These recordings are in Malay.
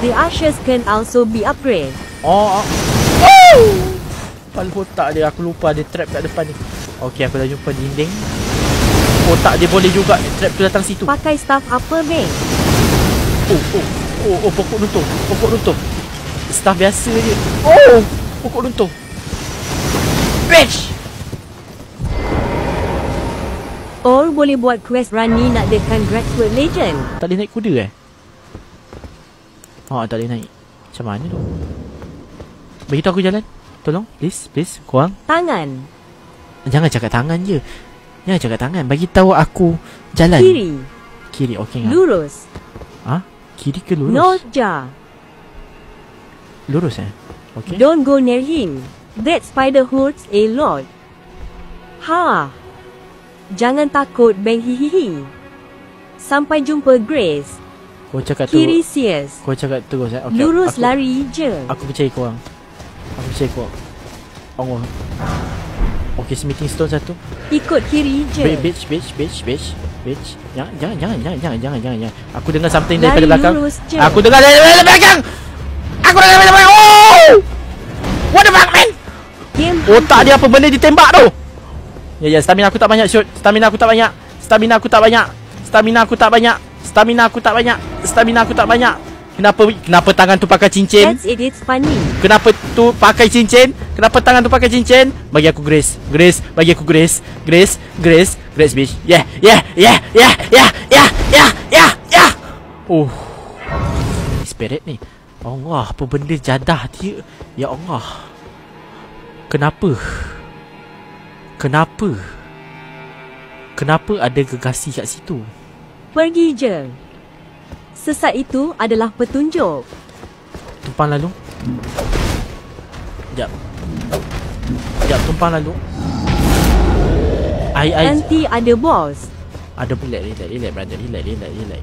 The archers can also be upgraded. Oh. Kepala otak dia, aku lupa ada trap kat depan ni. Okey, aku dah jumpa dinding. Otak dia boleh juga trap tu datang situ. Pakai staff apa, Bang? Pokok runtuh. Staff biasa je. Pokok runtuh. Bitch. Or boleh buat quest run ni nak dekan Graduate Legend. Tak boleh naik kuda tak boleh naik. Macam mana tu? Beritahu aku jalan. Tolong, please, korang. Tangan. Jangan cakap tangan je. Jangan cakap tangan. Bagi tahu aku jalan. Kiri, okey. Lurus. Kiri ke lurus? Noja. Lurus okey. Don't go near him. That spider hurts a lot. Jangan takut, Bang, hihihi. Sampai jumpa, Grace. Kau cakap kiri Sears. Kau cakap terus okay, lurus lari je. Aku percaya korang. Allah. Okey, smithing stone satu. Ikut kiri je. Bitch. Jangan. Aku dengar something daripada belakang. Aku dengar daripada belakang. What the fuck, man? Otak dia apa benda ditembak tu? Ya, stamina aku tak banyak, shoot. Stamina aku tak banyak. Kenapa tangan tu pakai cincin? That's it, it's funny. Kenapa tangan tu pakai cincin? Bagi aku Grace, bitch. Yeah. Spirit ni. Allah, apa benda jadah dia? Ya Allah. Kenapa ada gegasi kat situ? Pergi je. Sesat itu adalah petunjuk. Tumpang lalu. Sekejap, tumpang lalu. Nanti ada bos. Ada relax brother. Relax.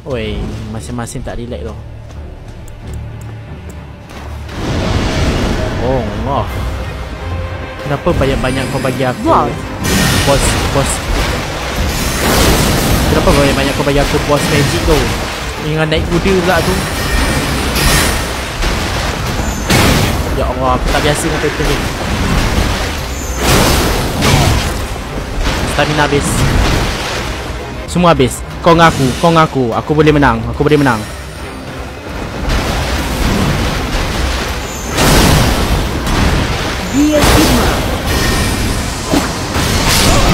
Oi, masing-masing tak relax tu. Oh, Allah. Kenapa banyak-banyak kau bagi aku? Bos. Kenapa banyak-banyak kau bagi aku bos magic tu? Dengan naik kuda pula tu. Ya Allah, aku tak biasa dengan pattern ni. Stamina habis. Semua habis. Kau ngaku. Aku boleh menang. Dia Sigma.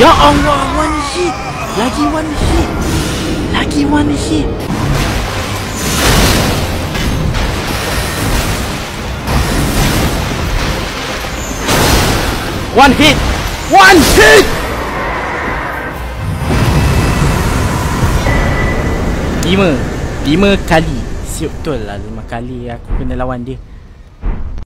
Ya Allah, one hit. Lagi one hit. One hit. 5 kali. Siap betul lah 5 kali aku kena lawan dia.